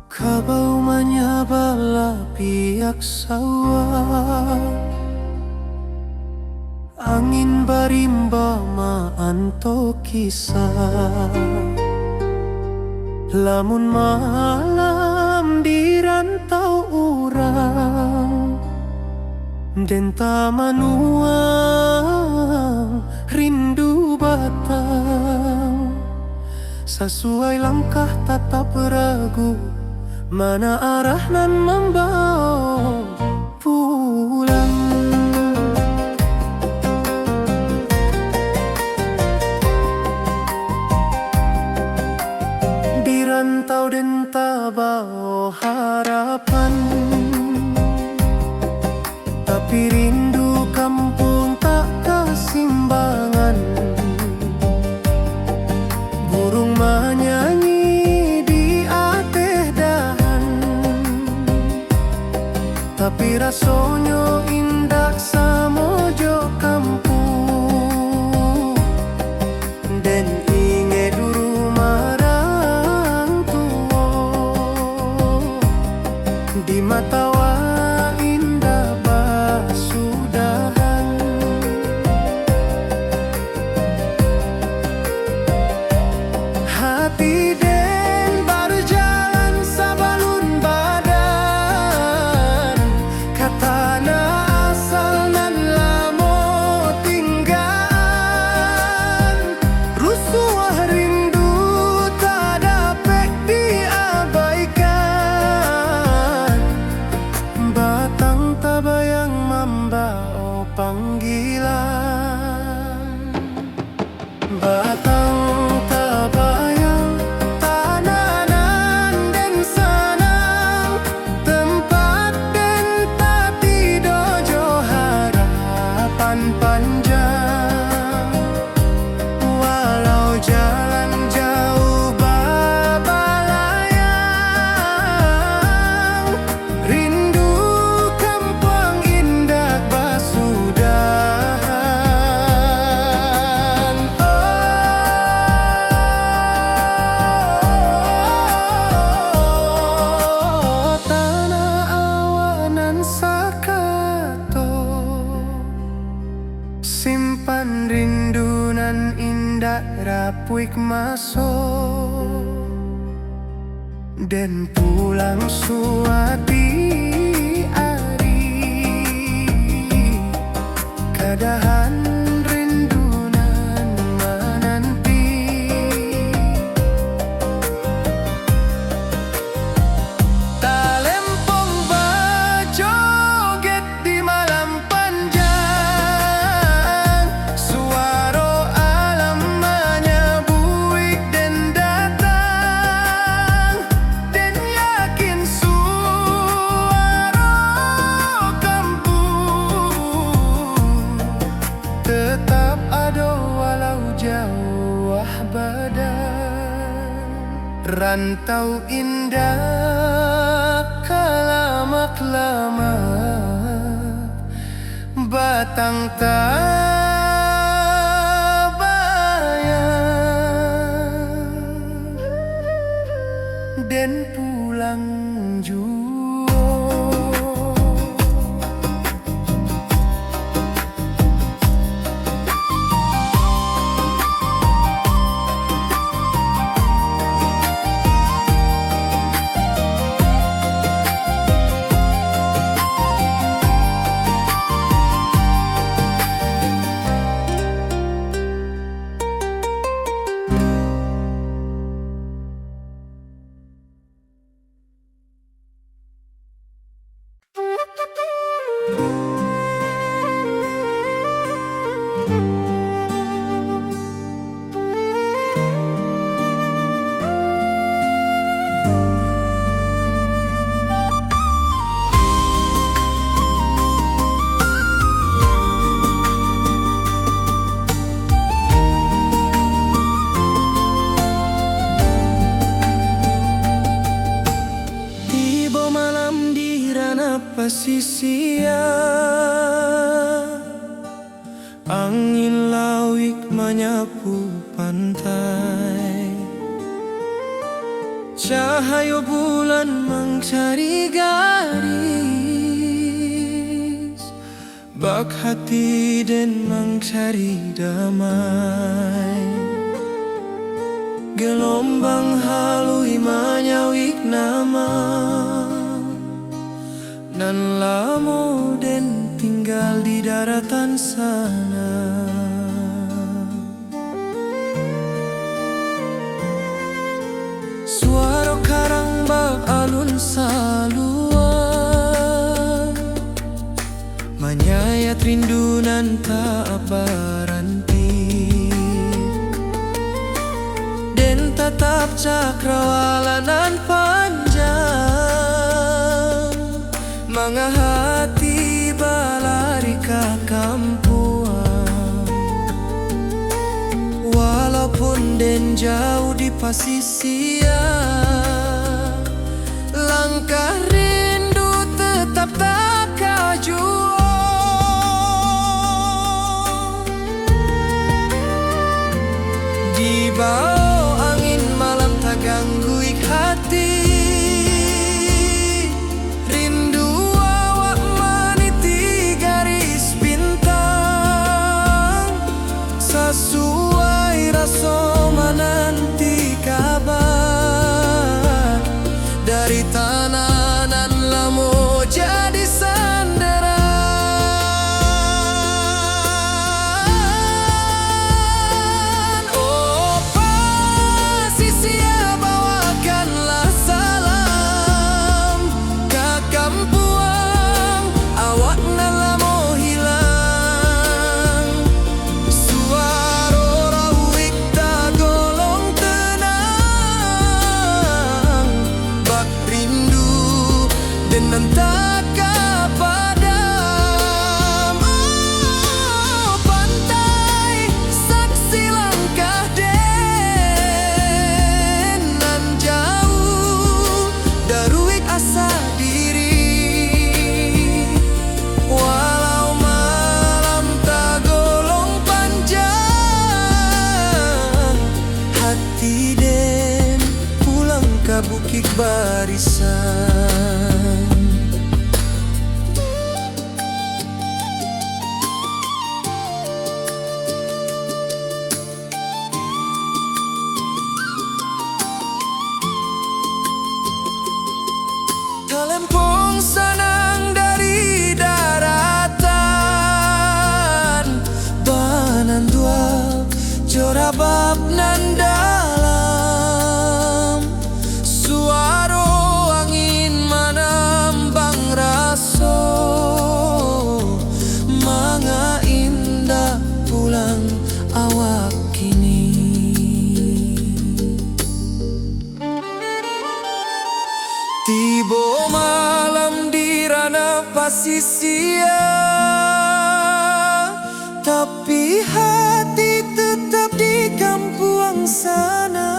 Kabau menyabala pihak sawah, angin barimba maanto kisah. Lamun malam di rantau urang, denta manuang rindu batang. Sesuai langkah tatap ragu, mana arah nan membawa pulang. Di rantau denta bawa harapan, tapi rindu kampung tak kesimbangan. Burung menyanyi di ateh dahan, tapi rasonyo indah samojo kampung. Den inge duru marang tuo, di mata wa indah basudahan. Hati den berjalan sabalun badan, katana asal nan lamo tinggal. Rusuh rindu tak dapat diabaikan, batang tabayang membawa panggilan. Batang tabayang tananan den sanang, tempat den tati dojo harapan panjang. Walau jalan jauh babalayang, rindu kampung indah basudahan. Oh, tanah awanan sakato, simpan rindu nan indah rapuik masuk. Den pulang suati ari, kadahan rindu nan menanti. Talempong berjoget di malam panjang, suara alam menyebuik den datang. Den yakin suara kampung tetap ada walau jauh badan. Rantau indah kelamak-lamak, batang tabayang den pulang juo. Pasisia, angin lawik menyapu pantai. Cahaya bulan mencari garis, bak hati dan mencari damai. Gelombang halui menyawik nama, nan lamo dan tinggal di daratan sana. Suara karang bak alun saluan, menyayat rindu nan tak berhenti, dan tetap cakrawala nan panjang, mengahati balari ke kampuan. Walaupun den jauh di pasisia, langkah rindu tetap tak kajua. Di bawah angin malam tak ganggu hati, rindu awak meniti garis bintang, sesuai rasa menanti kabar dari tanah nan lamo jadi sandaran. Oh pasisia, bawakanlah salam ke kampuang, awak nan lamo hilang. Suara rawik tak golong tenang, bak rindu dan entah padam. Oh pantai, saksi langkah den nan jauh, daruik asa diri. Walau malam tak golong panjang, hati den pulang ke bukit barisan. Talempong sanang dari daratan, banan dua jorabab nan dalam. Suara angin menambang raso, manga indah pulang awak kini. Tiba malam di ranah pasisia, tapi hati tetap di kampuang sana.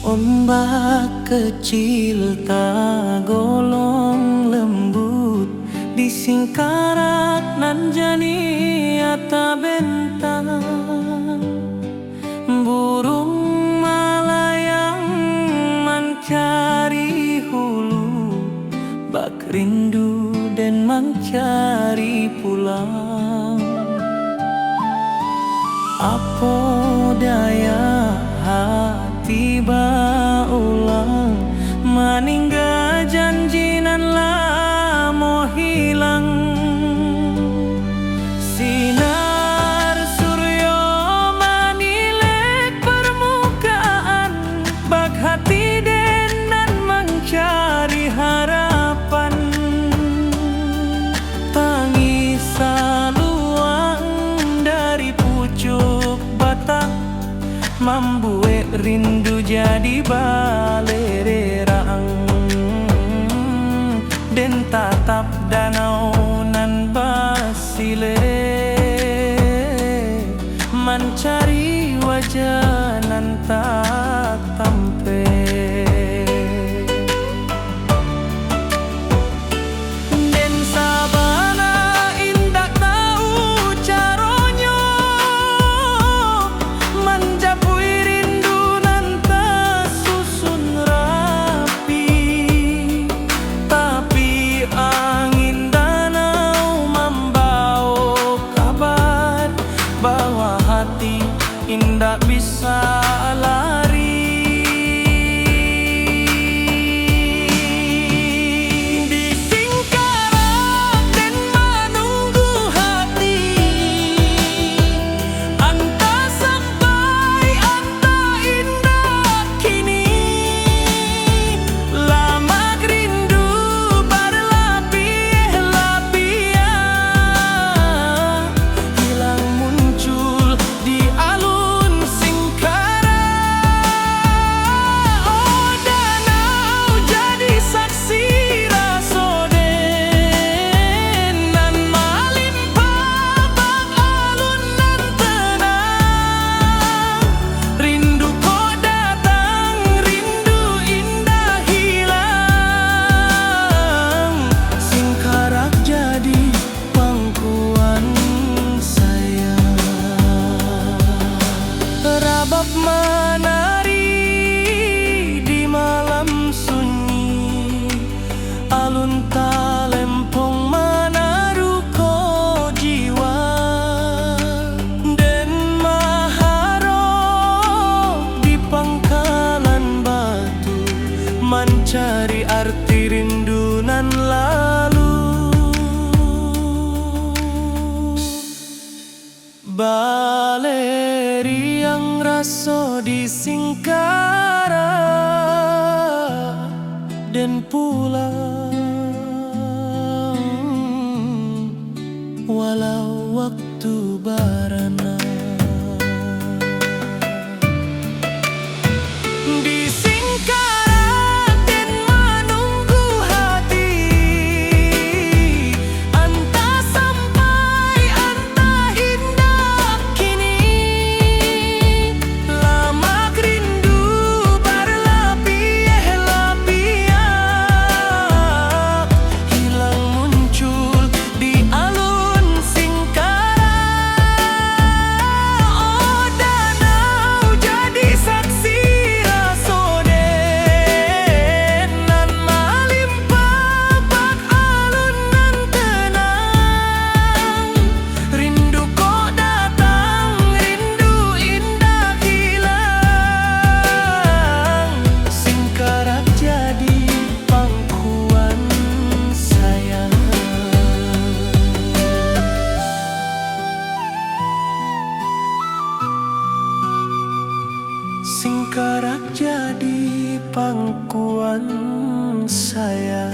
Ombak kecil tak golong lembut, di singkarak nan jani ata bentang. Burung malayang mencari hulu, bak rindu dan mencari pulang. Apa daya hati baulang, meninggal janji nan lamo hilang. Sinar suryo manilek permukaan, bak hati den nan mencari harapan. Tangis saluang dari pulau membuat rindu jadi balererang. Den tatap danau nan basile, mencari wajah nan tak tampe. Den sabana indak tahu caronyo, menjapui rindu nan tersusun rapi. Tapi angin danau membawa kabar bahwa hati indak bisa lari. Di Singkarak dan menunggu hati, entah sampai entah indah kini. Lama rindu berlapis-lapis, hilang muncul di alun Singkarak. Oh, danau jadi saksi rasoden nan melimpah bak alun nan tenang. Rindu kok datang, rindu indah hilang. Singkarak jadi pangkuan saya. Rabab menari di malam sunyi, alun talempong menaruh ko jiwa. Dan maharok di pangkalan batu, mencari arti rindu nan lalu. Baleri yang raso di Singkarak dan pulang walau waktu barana. Di Singkarak dan menunggu hati, entah sampai entah indah kini. Lama rindu berlapis-lapis, hilang muncul di alun Singkarak. Oh, danau jadi saksi rasoden nan melimpah bak alun nan tenang. Rindu kok datang, rindu indah hilang. Singkarak jadi pangkuan saya. Singkarak jadi pangkuan saya.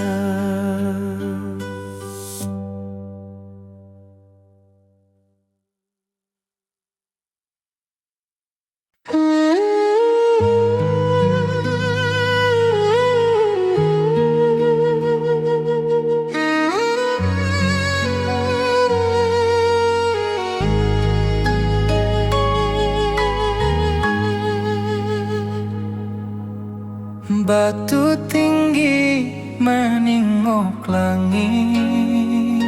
Batu tinggi meningok langit,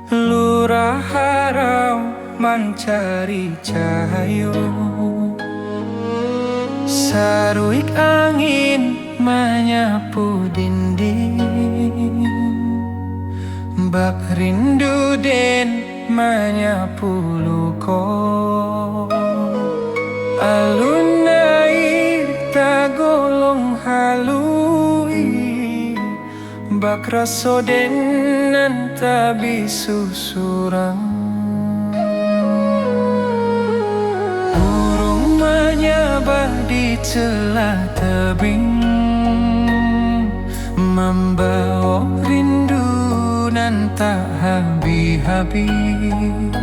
lurah harau mencari cahayu. Saruik angin menyapu dinding, bak rindu den menyapu luko. Alun air tagolong halui, bak rasoden nan tabi susurang. Burung menyabah di celah tebing, membawa rindu nan tak habis-habis.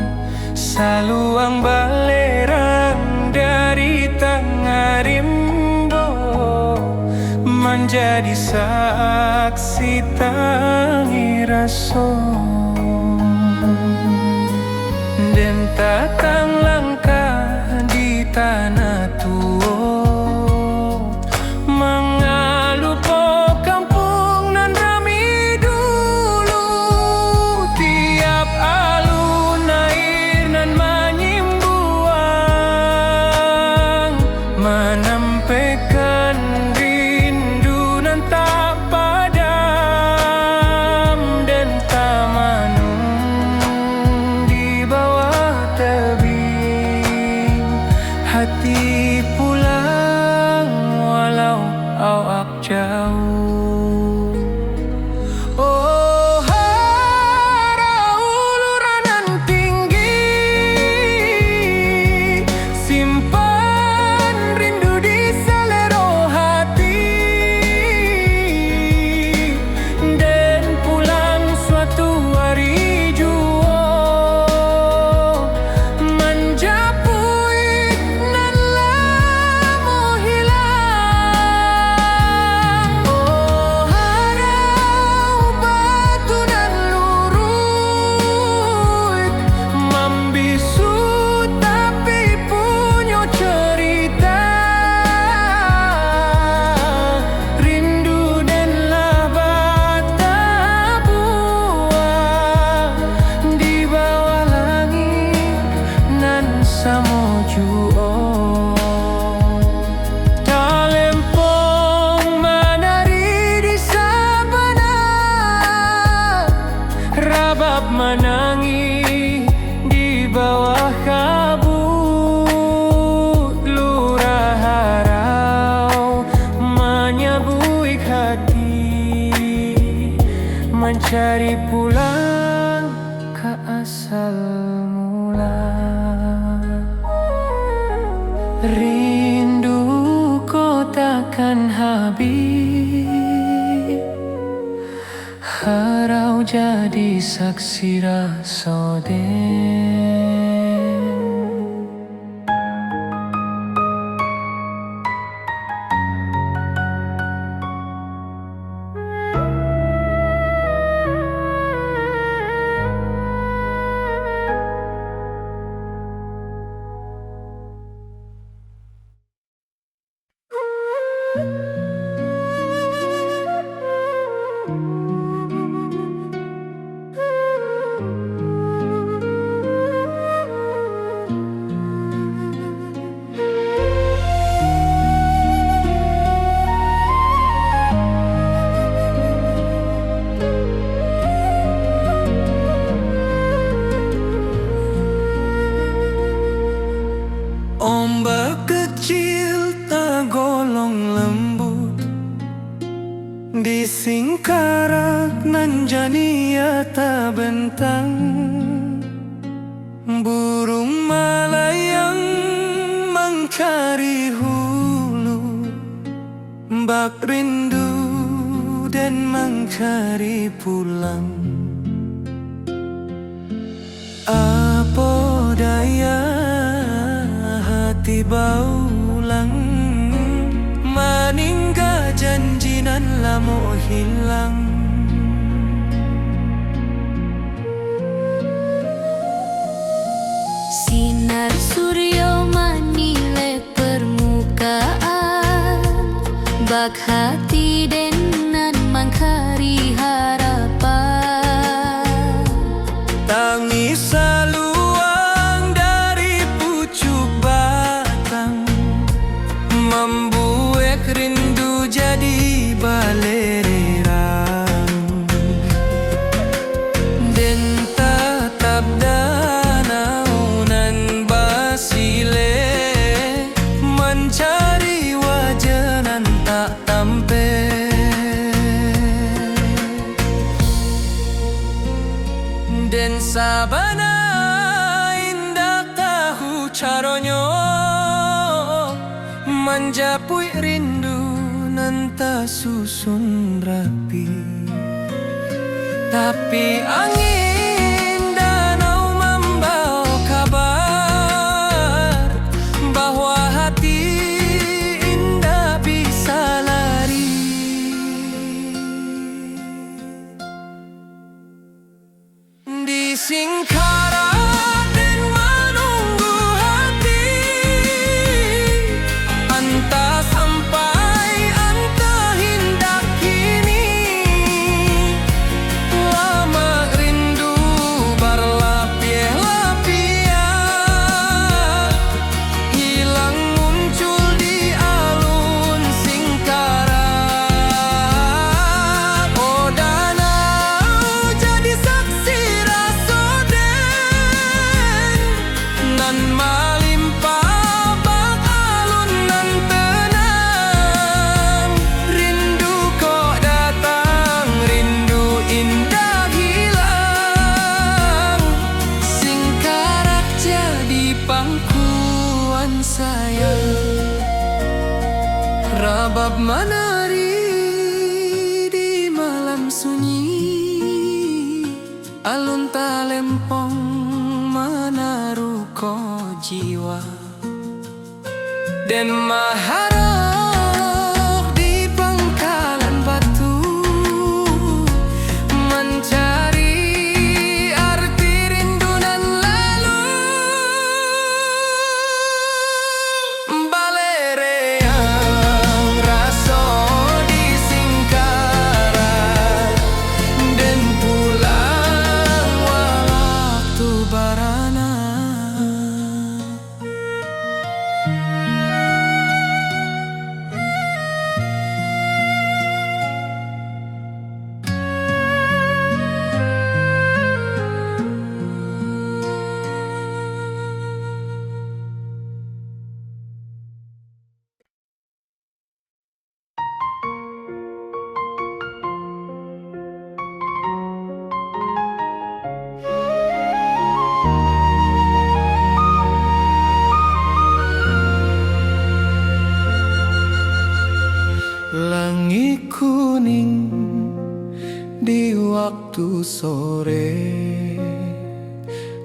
Saluang balerang dari menjadi saksi tangi raso dan tatang langkah di tanah tua mengalu po kampung nan rami dulu tiap alun air nan menyimbuang menampaikan rindu nan tak padam dan tak manung di bawah tebing hati pulang walau awak jauh. Oh harau uluran tinggi simpan rindu di selero hati dan pulang suatu hari jua menjapuit nan lamo hilang. Oh harau batu nan lurut membisu tapi punya cerita rindu dan bata buah di bawah langit nan samojuo talempong menari di sabana rabab menangi di bawah kabut lurah harau menyabuik hati mencari pulang ke asal mula. Rindu ko takkan habis harau jadi saksi rasa den. Ombak kecil tak golong lembut di singkarak nan jania tak bentang burung malayang mencari hulu bak rindu dan mencari pulang. Apa daya hati baulang meninggal janji nan lamo hilang. Sinar surya menilai permukaan bak hati denan mangkari harapan Tangis saluang dari pucuk batang membuat rindu jadi balererang dan tatap danau nan basile mencari wajah nan tak tampe dan sabana indah tahu caronyo menjapui rindu nan tak susun rapi tapi angin danau membawa kabar bahwa hati indah bisa lari. pangkuan sayang, rabab menari di malam sunyi, alun talempong menaruh ko jiwa dan maharok di pangkalan batu, mencari arti rindu nan lalu. Balereang raso di Singkaran dan pulang waktu barana. Langit kuning di waktu sore,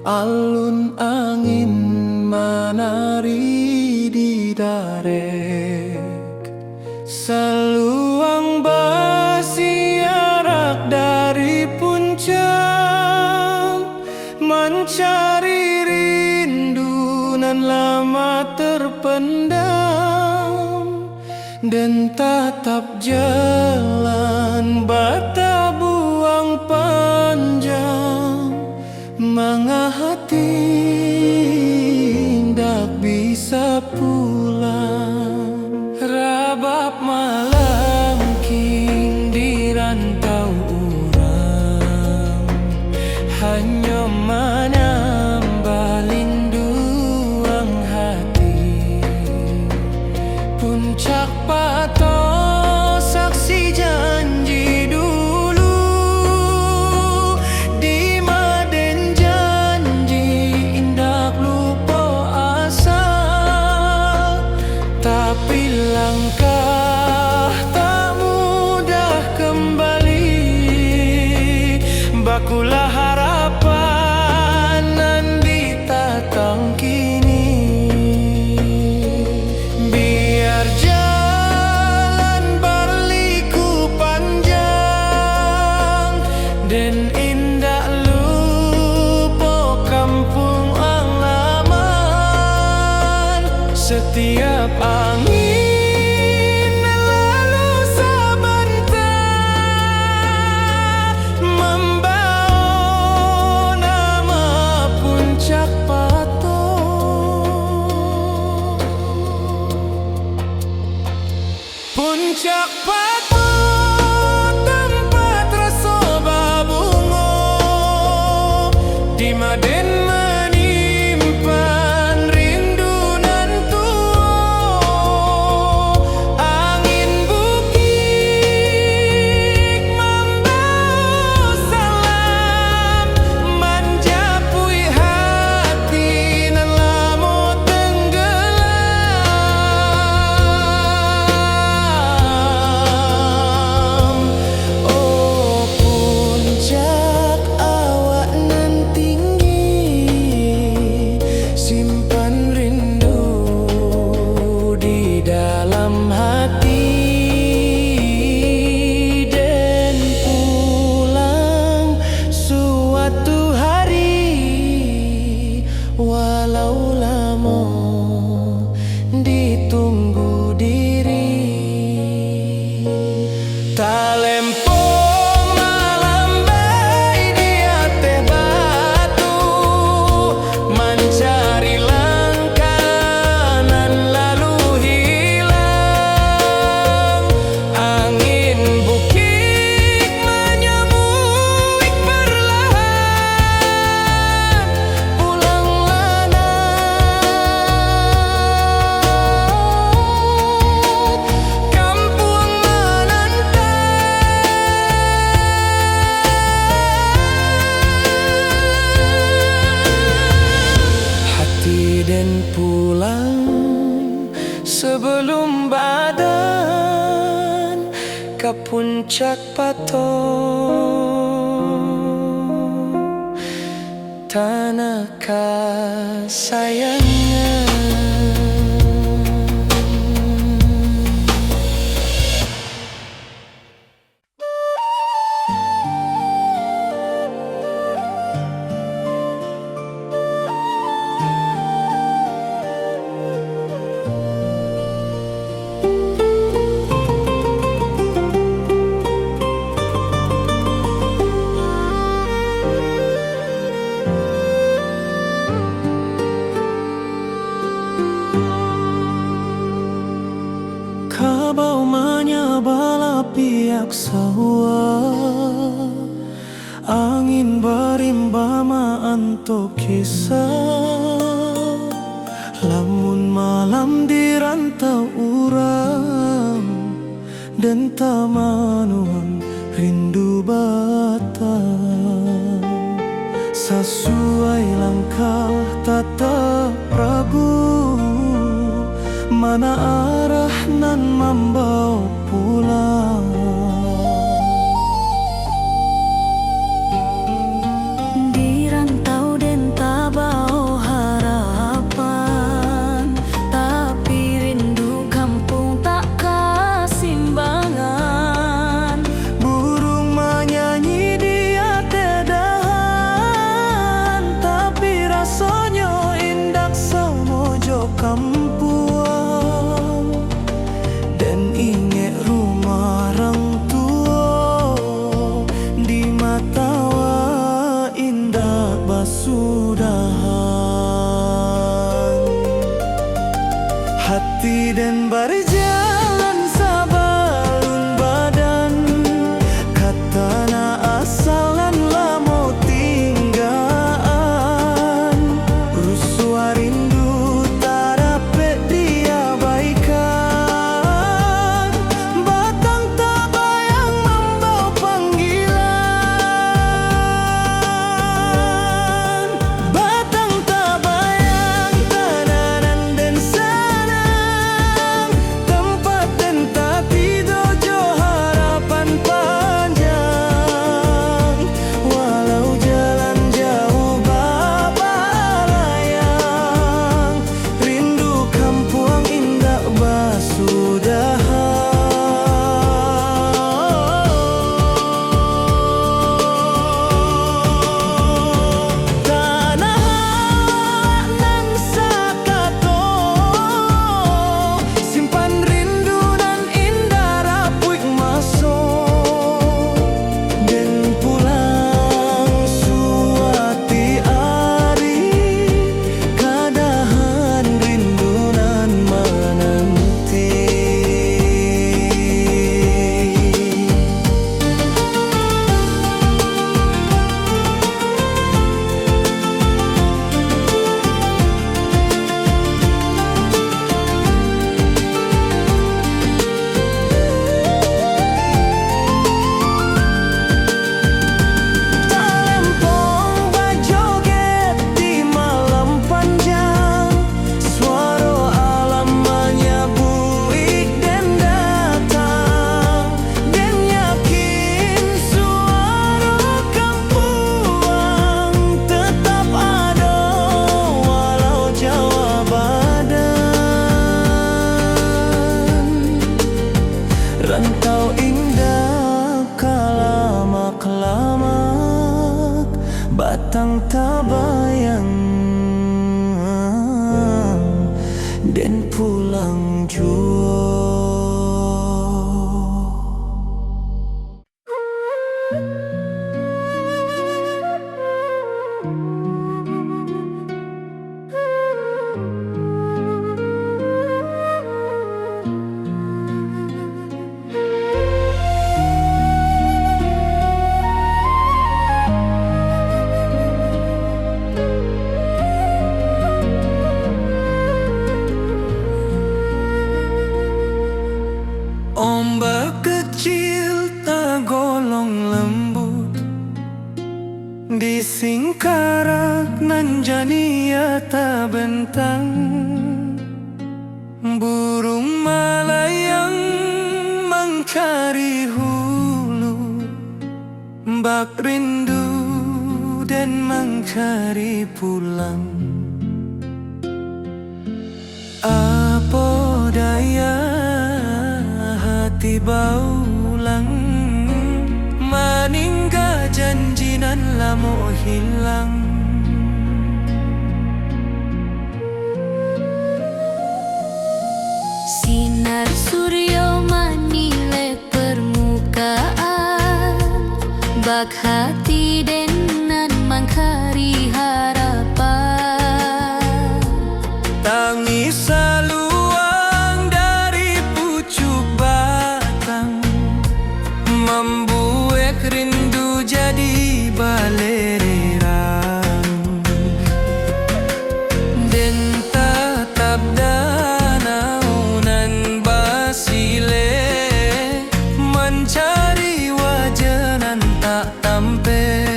alun angin menari di darek, seluang bersiarak dari puncak, mencari rindu nan lama terpendam, dan tatap jalan bata buang panjang, mengahati tak bisa pulang. Rabab malam king di rantau urang, hanya menambah linduang hati. Puncak pato saksi janji dulu, di maden janji indah lupa asa, tapi langkah tak mudah kembali. Bakulah harapan nan ditatang kini, biar jalan berliku panjang dan indah lupa kampung halaman. Setiap angin lalu sebentar, membawa nama puncak pato. Puncak pato tempat rasa babungo, di maden menyimpan rindu nan tua. pulang sebelum badan ke puncak pato tanah sayangnya. Kabau menyabala pihak sawah, angin berimbama antuk kisah. Lamun malam di rantau urang dan tamanuan rindu batang. Sesuai langkah tatap ragu, mana arah nan membawa pulang. Di rantau dan tabau harapan, tapi rindu kampung tak kesimbangan. Burung menyanyi di atas dahan, tapi rasanya indah semojo kampuang. Dan ingat rumah orang tua di mata indah basudahan. Hati dan berjalan sabalun badan, katana asalan lamo tinggaan. Rusua rindu tak dapat diabaikan, batang tak bayang membawa panggilan. Batang tak bayang tananan dan sanang, tempat dan tak tidur jo harapan panjang. Walau jalan jauh babalayang, rindu kampung indah basudahan. Tanah nan sakato, simpan rindu nan indah rapuik masuk. Dan pulang suati ari, kadahan rindu nan menanti. Talempong berjoget di malam panjang, suara alam menyebut dan datang. Dan yakin suara kampuang tetap ada walau jauh badan. Rantau indah kelamak-kelamak, batang tak bayang dan pulang jua. Ombak kecil tak golong lembut, di singkarak nan jania tak bentang. burung melayang mengcari hulu, bak rindu dan mencari pulang. Apa daya hati baulang, meninggal janji nan lamo hilang. Sinar surya manilai permukaan, bak hati denan mangkari harapan. Tangis saluang dari pucuk batang, membuat rindu jadi balererang. Dan tatap danau nan basile, mencari wajah nan tak tampe.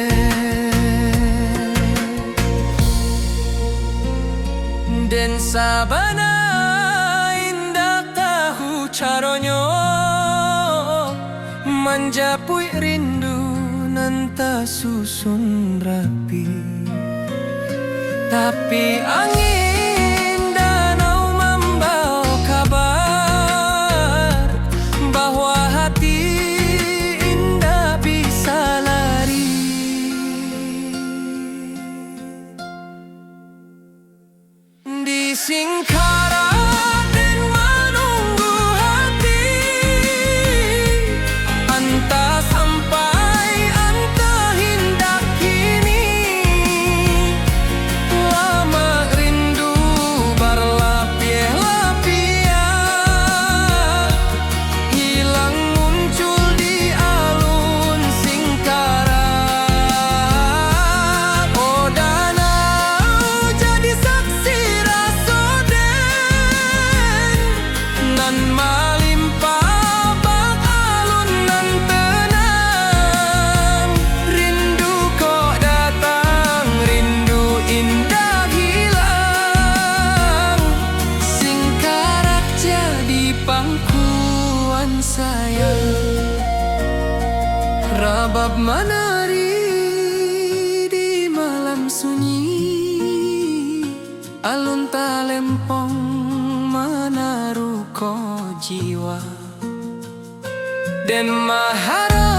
Dan sabana indah tahu caronyo, menjapui rindu nan tak susun rapi. Tapi angin danau membawa kabar bahwa hati indah bisa lari. Di Singkarak dan menunggu hati, entah sampai entah hendak kini. Lama rindu berlapis-lapis, hilang muncul di alun Singkarak. Oh danau jadi saksi nan malimpah bak alun nan tenang. Rindu kok datang, rindu indah hilang. Singkarak jadi pangkuan sayang, rabab menari di malam sunyi, alun talempong menaruh ko jiwa dan mahara.